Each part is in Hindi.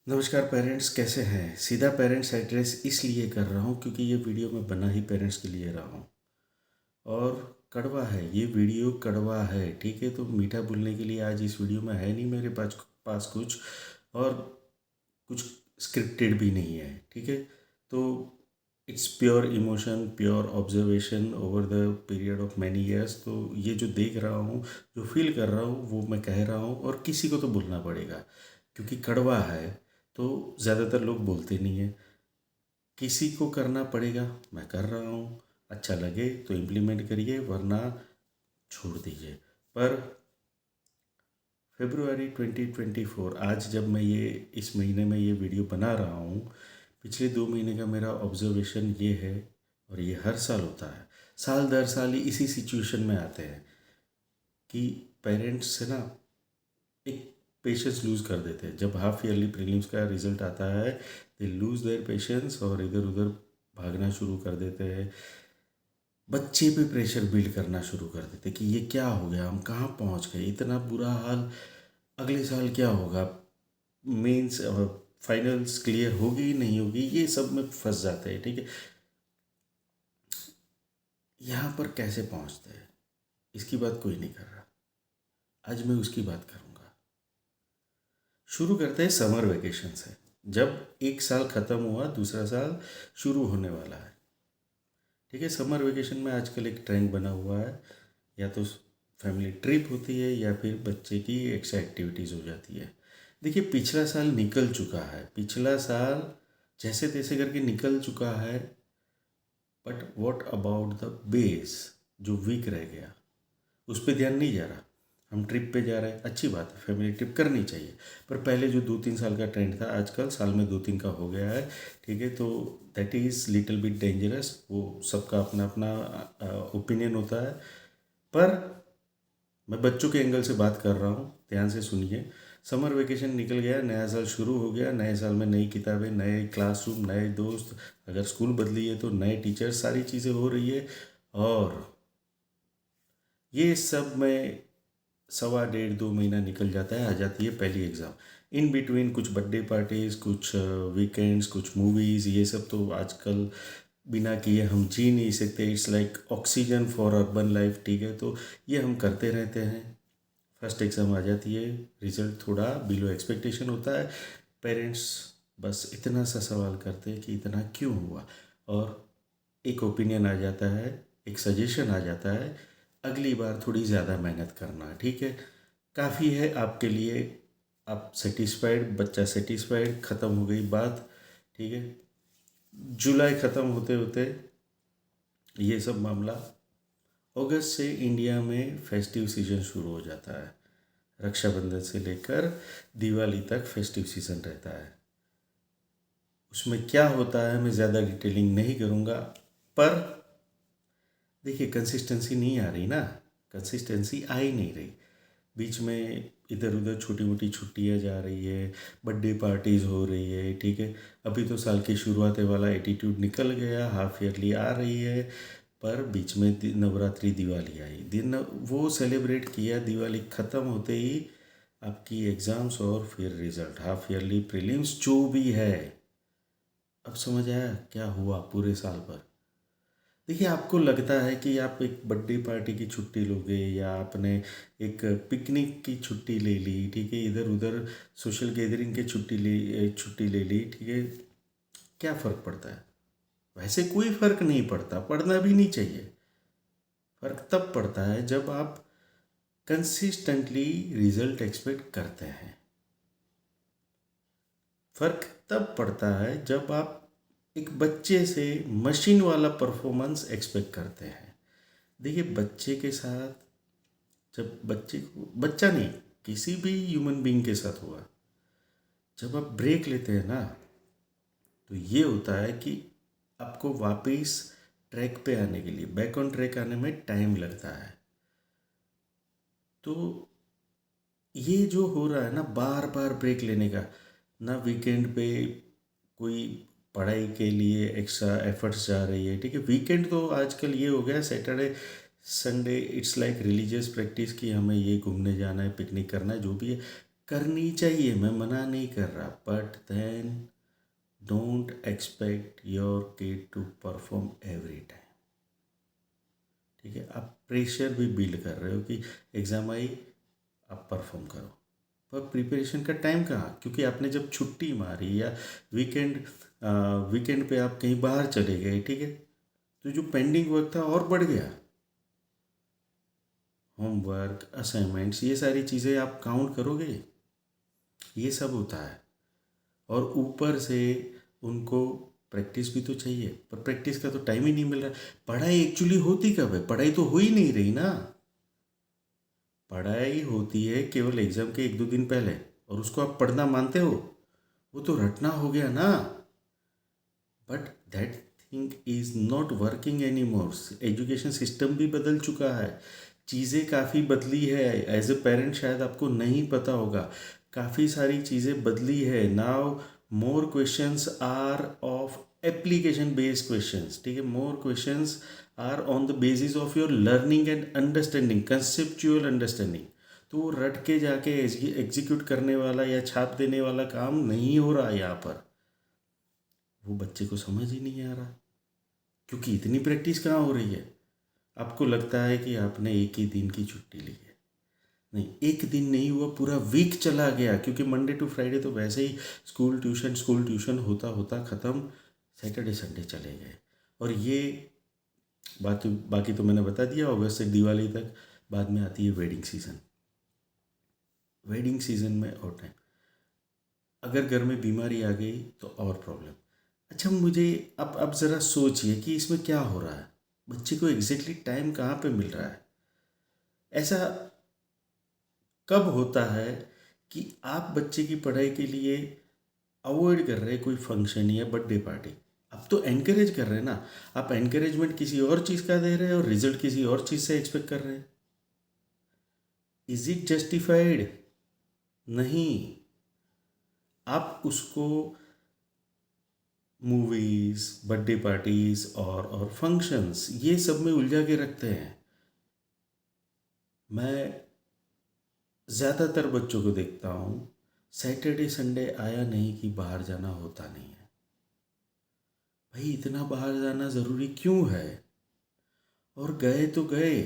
नमस्कार पेरेंट्स, कैसे हैं। सीधा पेरेंट्स एड्रेस इसलिए कर रहा हूँ क्योंकि ये वीडियो मैं बना ही पेरेंट्स के लिए रहा हूँ। और कड़वा है, ये वीडियो कड़वा है, ठीक है। तो मीठा बोलने के लिए आज इस वीडियो में है नहीं मेरे पास पास कुछ, और कुछ स्क्रिप्टेड भी नहीं है, ठीक है। तो it's pure emotion, pure observation over the period of many years. तो ये जो देख रहा हूँ, जो फील कर रहा हूँ, वो मैं कह रहा हूँ, और किसी को तो बोलना पड़ेगा क्योंकि कड़वा है। तो ज़्यादातर लोग बोलते नहीं हैं, किसी को करना पड़ेगा, मैं कर रहा हूँ। अच्छा लगे तो इम्प्लीमेंट करिए, वरना छोड़ दीजिए। पर फेब्रुआरी 2024, आज जब मैं ये इस महीने में ये वीडियो बना रहा हूँ, पिछले 2 महीने का मेरा ऑब्जर्वेशन ये है, और ये हर साल होता है, साल दर साल ही इसी सिचुएशन में आते हैं कि पेरेंट्स से ना एक पेशेंस लूज़ कर देते हैं। जब हाफ ईयरली प्रीलिम्स का रिजल्ट आता है, दे लूज़ देयर पेशेंस और इधर उधर भागना शुरू कर देते हैं। बच्चे पे प्रेशर बिल्ड करना शुरू कर देते हैं कि ये क्या हो गया, हम कहाँ पहुँच गए, इतना बुरा हाल, अगले साल क्या होगा, मेंस फाइनल्स क्लियर होगी नहीं होगी, ये सब में फंस जाते हैं, ठीक है। यहाँ पर कैसे पहुँचते हैं, इसकी बात कोई नहीं कर रहा। आज मैं उसकी बात करूँगा। शुरू करते हैं समर वेकेशन से। जब एक साल ख़त्म हुआ, दूसरा साल शुरू होने वाला है, ठीक है। समर वेकेशन में आजकल एक ट्रेंड बना हुआ है, या तो फैमिली ट्रिप होती है या फिर बच्चे की एक्स्ट्रा एक्टिविटीज़ हो जाती है। देखिए, पिछला साल निकल चुका है, पिछला साल जैसे तैसे करके निकल चुका है। But what about the base, जो वीक रह गया, उस पर ध्यान नहीं जा रहा। हम ट्रिप पे जा रहे हैं, अच्छी बात है, फैमिली ट्रिप करनी चाहिए। पर पहले जो 2-3 साल का ट्रेंड था, आजकल साल में 2-3 का हो गया है, ठीक है। तो that is little bit dangerous. वो सबका अपना अपना ओपिनियन होता है। पर मैं बच्चों के एंगल से बात कर रहा हूँ, ध्यान से सुनिए। समर वेकेशन निकल गया, नया साल शुरू हो गया, नए साल में नई किताबें, नए क्लासरूम, नए दोस्त, अगर स्कूल बदली है तो नए टीचर्स, सारी चीज़ें हो रही है। और ये सब में सवा डेढ़ 2 महीना निकल जाता है, आ जाती है पहली एग्ज़ाम। इन बिटवीन कुछ बर्थडे पार्टीज़, कुछ वीकेंड्स, कुछ मूवीज़, ये सब तो आजकल बिना किए हम जी नहीं सकते। It's like oxygen for urban life, ठीक है। तो ये हम करते रहते हैं। फर्स्ट एग्ज़ाम आ जाती है, रिज़ल्ट थोड़ा बिलो एक्सपेक्टेशन होता है। पेरेंट्स बस इतना सा सवाल करते हैं कि इतना क्यों हुआ, और एक ओपिनियन आ जाता है, एक सजेशन आ जाता है, अगली बार थोड़ी ज़्यादा मेहनत करना, ठीक है। काफ़ी है आपके लिए, आप सेटिस्फाइड, बच्चा सेटिस्फाइड, ख़त्म हो गई बात, ठीक है। जुलाई ख़त्म होते होते ये सब मामला, अगस्त से इंडिया में फेस्टिव सीजन शुरू हो जाता है। रक्षाबंधन से लेकर दिवाली तक फेस्टिव सीजन रहता है। उसमें क्या होता है मैं ज़्यादा डिटेलिंग नहीं करूँगा। पर देखिए, कंसिस्टेंसी नहीं आ रही ना, कंसिस्टेंसी आ ही नहीं रही। बीच में इधर उधर छोटी मोटी छुट्टियाँ जा रही है, बर्थडे पार्टीज़ हो रही है, ठीक है। अभी तो साल की शुरुआत वाला एटीट्यूड निकल गया, हाफ ईयरली आ रही है। पर बीच में नवरात्रि, दिवाली आई, दिन वो सेलिब्रेट किया, दिवाली ख़त्म होते ही आपकी एग्ज़ाम्स, और फिर रिज़ल्ट, हाफ ईयरली प्रीलिम्स जो भी है। अब समझ आया क्या हुआ पूरे साल पर। देखिए, आपको लगता है कि आप एक बर्थडे पार्टी की छुट्टी लोगे, या आपने एक पिकनिक की छुट्टी ले ली, ठीक है, इधर उधर सोशल गैदरिंग की छुट्टी ले ली, ठीक है। क्या फ़र्क पड़ता है? वैसे कोई फ़र्क नहीं पड़ता, पड़ना भी नहीं चाहिए। फ़र्क तब पड़ता है जब आप कंसिस्टेंटली रिजल्ट एक्सपेक्ट करते हैं। फ़र्क तब पड़ता है जब आप एक बच्चे से मशीन वाला परफॉर्मेंस एक्सपेक्ट करते हैं। देखिए, बच्चे के साथ, जब बच्चे को, बच्चा नहीं, किसी भी ह्यूमन बीइंग के साथ हुआ, जब आप ब्रेक लेते हैं ना, तो ये होता है कि आपको वापस ट्रैक पे आने के लिए, बैक ऑन ट्रैक आने में टाइम लगता है। तो ये जो हो रहा है ना, बार बार ब्रेक लेने का, ना वीकेंड पे कोई पढ़ाई के लिए एक्स्ट्रा एफर्ट्स जा रही है, ठीक है। वीकेंड तो आजकल ये हो गया, Saturday Sunday it's like religious practice, कि हमें ये घूमने जाना है, पिकनिक करना है, जो भी है करनी चाहिए, मैं मना नहीं कर रहा, but then don't expect your kid to perform every time. ठीक है, आप प्रेशर भी बिल्ड कर रहे हो कि एग्ज़ाम आई, आप परफॉर्म करो, पर प्रिपरेशन का टाइम कहाँ? क्योंकि आपने जब छुट्टी मारी या वीकेंड वीकेंड पे आप कहीं बाहर चले गए, ठीक है, तो जो पेंडिंग वर्क था और बढ़ गया। होमवर्क, असाइनमेंट्स, ये सारी चीज़ें आप काउंट करोगे? ये सब होता है। और ऊपर से उनको प्रैक्टिस भी तो चाहिए, पर प्रैक्टिस का तो टाइम ही नहीं मिल रहा। पढ़ाई एक्चुअली होती कब है? पढ़ाई तो हो ही नहीं रही ना। पढ़ाई होती है केवल एग्ज़ाम के 1-2 दिन पहले, और उसको आप पढ़ना मानते हो? वो तो रटना हो गया ना। But that thing is not working any more. Education system भी बदल चुका है, चीज़ें काफ़ी बदली है। एज ए पेरेंट शायद आपको नहीं पता होगा, काफ़ी सारी चीज़ें बदली है। Now more questions are of application based questions, ठीक है, more questions are on the basis of your learning and understanding, conceptual understanding. तो वो रट के जाके एग्जीक्यूट करने वाला या छाप देने वाला काम नहीं हो रहा है यहाँ पर। वो बच्चे को समझ ही नहीं आ रहा, क्योंकि इतनी प्रैक्टिस कहाँ हो रही है। आपको लगता है कि आपने एक ही दिन की छुट्टी ली है, नहीं, एक दिन नहीं हुआ, पूरा वीक चला गया, क्योंकि मंडे टू फ्राइडे तो वैसे ही स्कूल ट्यूशन होता होता ख़त्म, सैटरडे संडे चले गए। और ये बाकी बाकी तो मैंने बता दिया, अगस्त से दिवाली तक। बाद में आती है वेडिंग सीज़न। वेडिंग सीज़न में और टाइम, अगर घर में बीमारी आ गई तो और प्रॉब्लम। अच्छा, मुझे अब ज़रा सोचिए कि इसमें क्या हो रहा है। बच्चे को एग्जैक्टली टाइम कहाँ पे मिल रहा है? ऐसा कब होता है कि आप बच्चे की पढ़ाई के लिए अवॉइड कर रहे हैं कोई फंक्शन या बर्थडे पार्टी? आप तो एनकरेज कर रहे हैं ना। आप एनकरेजमेंट किसी और चीज़ का दे रहे हैं और रिजल्ट किसी और चीज़ से एक्सपेक्ट कर रहे हैं। Is it justified? नहीं। आप उसको मूवीज़, बर्थडे पार्टीज़ और फंक्शंस, ये सब में उलझा के रखते हैं। मैं ज़्यादातर बच्चों को देखता हूँ, सैटरडे संडे आया नहीं कि बाहर जाना होता नहीं है। भाई, इतना बाहर जाना ज़रूरी क्यों है? और गए तो गए,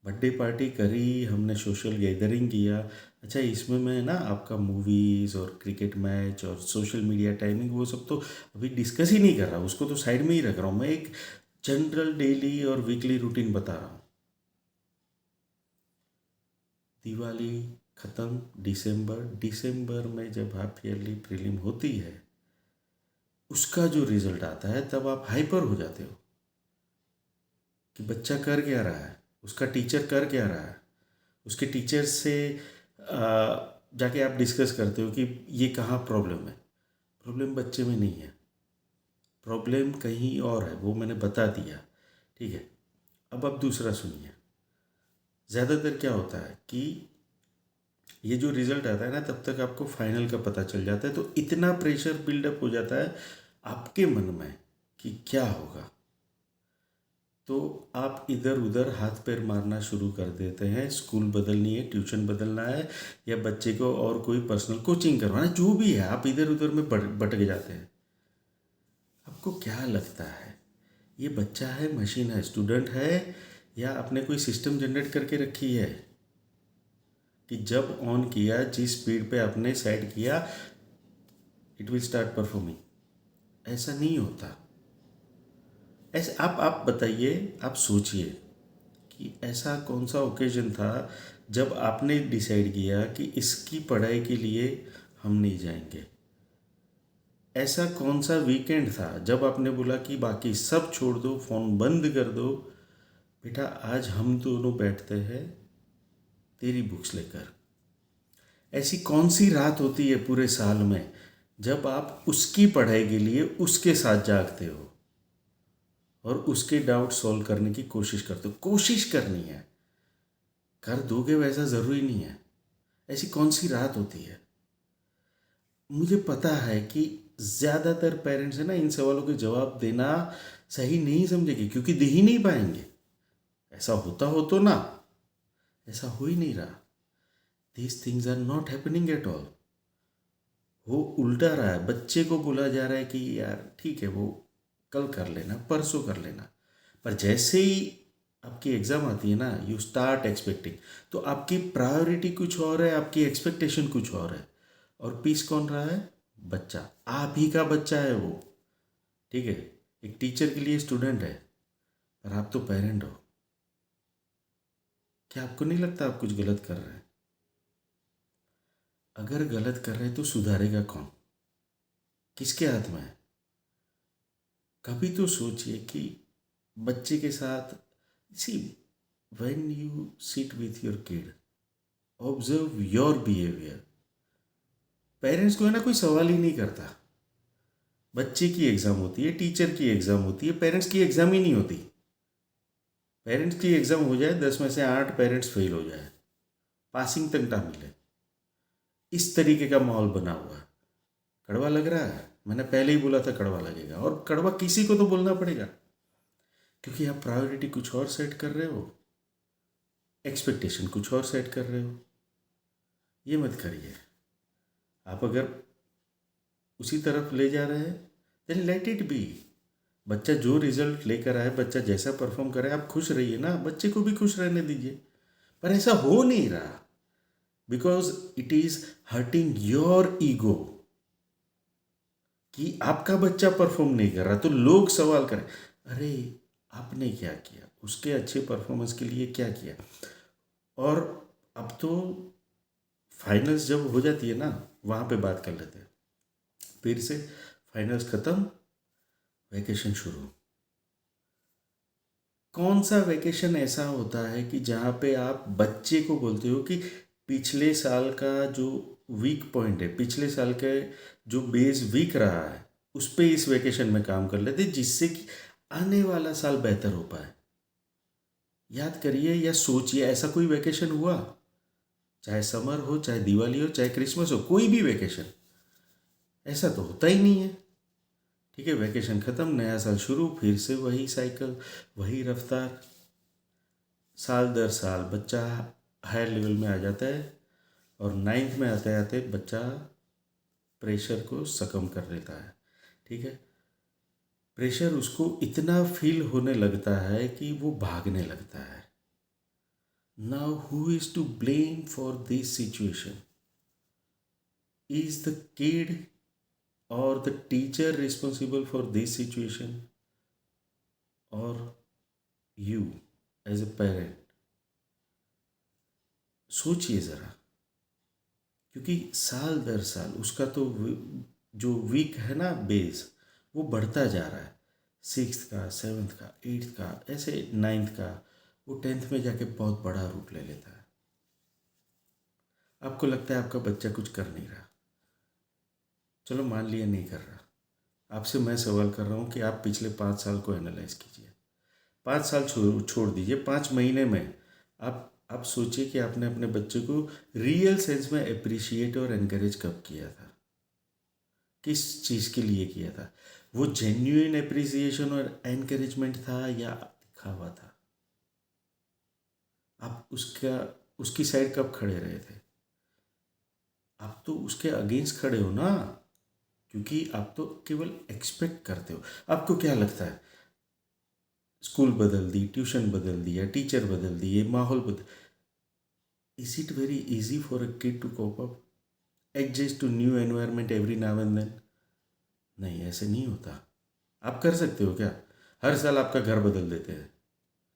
बर्थडे पार्टी करी, हमने सोशल गैदरिंग किया। अच्छा, इसमें मैं ना आपका मूवीज़ और क्रिकेट मैच और सोशल मीडिया टाइमिंग वो सब तो अभी डिस्कस ही नहीं कर रहा, उसको तो साइड में ही रख रहा हूँ। मैं एक जनरल डेली और वीकली रूटीन बता रहा हूँ। दिवाली ख़त्म, दिसंबर में जब हाफ ईयरली प्रीलिम होती है, उसका जो रिज़ल्ट आता है, तब आप हाइपर हो जाते हो कि बच्चा कर क्या रहा है, उसका टीचर कर क्या रहा है। उसके टीचर से जाके आप डिस्कस करते हो कि ये कहाँ प्रॉब्लम है। प्रॉब्लम बच्चे में नहीं है, प्रॉब्लम कहीं और है, वो मैंने बता दिया। ठीक है, अब आप दूसरा सुनिए। ज़्यादातर क्या होता है कि ये जो रिज़ल्ट आता है ना, तब तक आपको फाइनल का पता चल जाता है, तो इतना प्रेशर बिल्डअप हो जाता है आपके मन में कि क्या होगा। तो आप इधर उधर हाथ पैर मारना शुरू कर देते हैं। स्कूल बदलनी है, ट्यूशन बदलना है, या बच्चे को और कोई पर्सनल कोचिंग करवाना है, जो भी है, आप इधर उधर में भटक जाते हैं। आपको क्या लगता है, ये बच्चा है, मशीन है, स्टूडेंट है, या आपने कोई सिस्टम जनरेट करके रखी है कि जब ऑन किया, जिस स्पीड पे आपने सेट किया, इट विल स्टार्ट परफॉर्मिंग? ऐसा नहीं होता। ऐसे आप बताइए, आप सोचिए कि ऐसा कौन सा ओकेजन था जब आपने डिसाइड किया कि इसकी पढ़ाई के लिए हम नहीं जाएंगे। ऐसा कौन सा वीकेंड था जब आपने बोला कि बाकी सब छोड़ दो, फ़ोन बंद कर दो, बेटा आज हम दोनों बैठते हैं तेरी बुक्स लेकर। ऐसी कौन सी रात होती है पूरे साल में जब आप उसकी पढ़ाई के लिए उसके साथ जागते हो और उसके डाउट सॉल्व करने की कोशिश करते हो? कोशिश करनी है, कर दोगे वैसा ज़रूरी नहीं है। ऐसी कौन सी रात होती है? मुझे पता है कि ज़्यादातर पेरेंट्स है ना, इन सवालों के जवाब देना सही नहीं समझेंगे, क्योंकि दे ही नहीं पाएंगे। ऐसा होता हो तो ना, ऐसा हो ही नहीं रहा। These things are not happening at all. वो उल्टा रहा है, बच्चे को बोला जा रहा है कि यार ठीक है, वो कल कर लेना, परसों कर लेना। पर जैसे ही आपकी एग्ज़ाम आती है ना, यू स्टार्ट एक्सपेक्टिंग। तो आपकी प्रायोरिटी कुछ और है, आपकी एक्सपेक्टेशन कुछ और है। और पीस कौन रहा है? बच्चा। आप ही का बच्चा है वो। ठीक है, एक टीचर के लिए स्टूडेंट है, पर आप तो पेरेंट हो। क्या आपको नहीं लगता आप कुछ गलत कर रहे हैं? अगर गलत कर रहे हैं तो सुधारेगा कौन? किसके हाथ में है? कभी तो सोचिए कि बच्चे के साथ, see, when you sit with your kid, observe your behaviour. Parents को है ना, कोई सवाल ही नहीं करता। बच्चे की एग्ज़ाम होती है, टीचर की एग्ज़ाम होती है, पेरेंट्स की एग्ज़ाम ही नहीं होती। पेरेंट्स की एग्ज़ाम हो जाए, 10 में से 8 पेरेंट्स फेल हो जाए, पासिंग तक ना मिले, इस तरीके का माहौल बना हुआ है। कड़वा लग रहा है? मैंने पहले ही बोला था कड़वा लगेगा, और कड़वा किसी को तो बोलना पड़ेगा, क्योंकि आप प्रायोरिटी कुछ और सेट कर रहे हो, एक्सपेक्टेशन कुछ और सेट कर रहे हो। ये मत करिए। आप अगर उसी तरफ ले जा रहे हैं, देन लेट इट बी। बच्चा जो रिजल्ट लेकर आए, बच्चा जैसा परफॉर्म करे, आप खुश रहिए ना, बच्चे को भी खुश रहने दीजिए। पर ऐसा हो नहीं रहा, because it is hurting your ego, कि आपका बच्चा परफॉर्म नहीं कर रहा तो लोग सवाल करें, अरे आपने क्या किया, उसके अच्छे परफॉर्मेंस के लिए क्या किया। और अब तो फाइनल्स जब हो जाती है ना, वहाँ पे बात कर लेते हैं। फिर से फाइनल्स ख़त्म, वैकेशन शुरू। कौन सा वैकेशन ऐसा होता है कि जहाँ पे आप बच्चे को बोलते हो कि पिछले साल का जो वीक पॉइंट है, पिछले साल का जो बेस वीक रहा है, उस पे इस वैकेशन में काम कर लेते, जिससे कि आने वाला साल बेहतर हो पाए। याद करिए या सोचिए, ऐसा कोई वैकेशन हुआ? चाहे समर हो, चाहे दिवाली हो, चाहे क्रिसमस हो, कोई भी वैकेशन ऐसा तो होता ही नहीं है। ठीक है, वैकेशन ख़त्म, नया साल शुरू, फिर से वही साइकिल, वही रफ्तार। साल दर साल बच्चा हायर लेवल में आ जाता है, और नाइन्थ में आते आते बच्चा प्रेशर को सकम कर लेता है। ठीक है, प्रेशर उसको इतना फील होने लगता है कि वो भागने लगता है। Now who is to blame for this situation? Is the kid और the teacher responsible for this situation, और यू एज ए पेरेंट? सोचिए ज़रा, क्योंकि साल दर साल उसका तो जो वीक है ना बेस, वो बढ़ता जा रहा है। सिक्स्थ का, सेवन्थ का, एट्थ का, ऐसे नाइन्थ का, वो टेंथ में जाके बहुत बड़ा रूप ले लेता है। आपको लगता है आपका बच्चा कुछ कर नहीं रहा, चलो मान लिया नहीं कर रहा। आपसे मैं सवाल कर रहा हूँ कि आप पिछले 5 साल को एनालाइज कीजिए। 5 साल छोड़ दीजिए, 5 महीने में आप सोचिए कि आपने अपने बच्चे को रियल सेंस में अप्रिशिएट और एनकरेज कब किया था, किस चीज़ के लिए किया था? वो जेन्युइन अप्रिसिएशन और एनकरेजमेंट था या दिखावा था? आप उसकी साइड कब खड़े रहे थे? आप तो उसके अगेंस्ट खड़े हो ना, क्योंकि आप तो केवल एक्सपेक्ट करते हो। आपको क्या लगता है, स्कूल बदल दी, ट्यूशन बदल दिया, टीचर बदल दिए, माहौल बदल, is it very easy for a kid to cope up, adjust to new environment every now and then? नहीं, ऐसे नहीं होता। आप कर सकते हो क्या? हर साल आपका घर बदल देते हैं,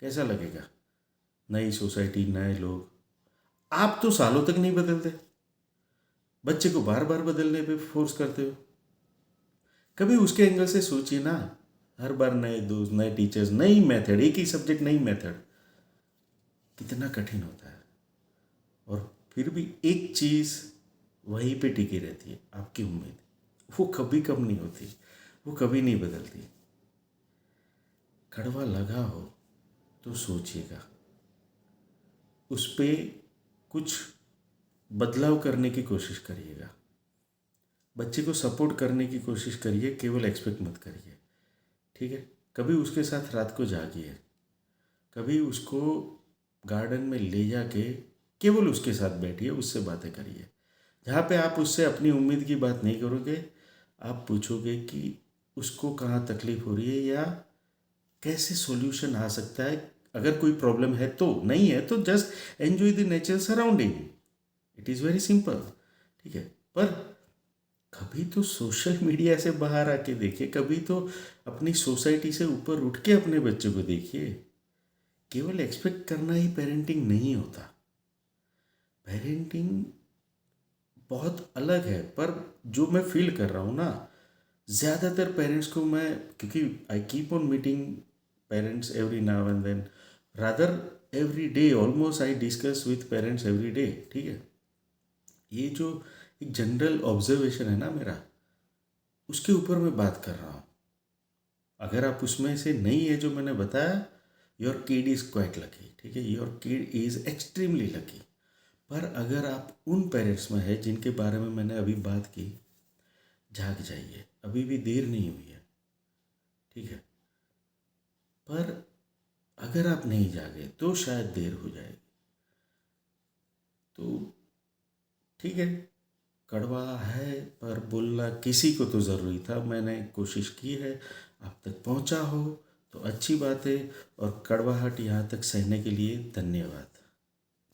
कैसा लगेगा? नई सोसाइटी, नए लोग, आप तो सालों तक नहीं बदलते, बच्चे को बार बार बदलने पे फोर्स करते हो। कभी उसके एंगल से सोचिए ना, हर बार नए दोस्त, नए टीचर्स, नई मेथड, एक ही सब्जेक्ट, नई मेथड, कितना कठिन होता है। और फिर भी एक चीज़ वहीं पे टिकी रहती है, आपकी उम्मीद। वो कभी कम नहीं होती, वो कभी नहीं बदलती। कड़वा लगा हो तो सोचिएगा, उस पर कुछ बदलाव करने की कोशिश करिएगा। बच्चे को सपोर्ट करने की कोशिश करिए, केवल एक्सपेक्ट मत करिए। ठीक है, कभी उसके साथ रात को जागिए, कभी उसको गार्डन में ले जाके केवल उसके साथ बैठिए, उससे बातें करिए। जहाँ पे आप उससे अपनी उम्मीद की बात नहीं करोगे, आप पूछोगे कि उसको कहाँ तकलीफ़ हो रही है या कैसे सॉल्यूशन आ सकता है। अगर कोई प्रॉब्लम है तो, नहीं है तो just enjoy the nature surrounding. It is very simple. ठीक है। पर कभी तो सोशल मीडिया से बाहर आके देखिए, कभी तो अपनी सोसाइटी से ऊपर उठ के अपने बच्चों को देखिए। केवल एक्सपेक्ट करना ही पेरेंटिंग नहीं होता। पेरेंटिंग बहुत अलग है। पर जो मैं फील कर रहा हूँ ना, ज़्यादातर पेरेंट्स को मैं, क्योंकि I keep on meeting parents every now and then, rather every day almost I discuss with parents every day. ठीक है। ये जो एक जनरल ऑब्जर्वेशन है ना मेरा, उसके ऊपर मैं बात कर रहा हूँ। अगर आप उसमें से नहीं है जो मैंने बताया, your kid is quite lucky. ठीक है, your kid is extremely lucky. पर अगर आप उन पेरेंट्स में है जिनके बारे में मैंने अभी बात की, जाग जाइए, अभी भी देर नहीं हुई है। ठीक है। पर अगर आप नहीं जागे तो शायद देर हो जाएगी। तो ठीक है, कड़वा है पर बोलना किसी को तो ज़रूरी था। मैंने कोशिश की है, आप तक पहुंचा हो तो अच्छी बात है। और कड़वाहट यहाँ तक सहने के लिए धन्यवाद।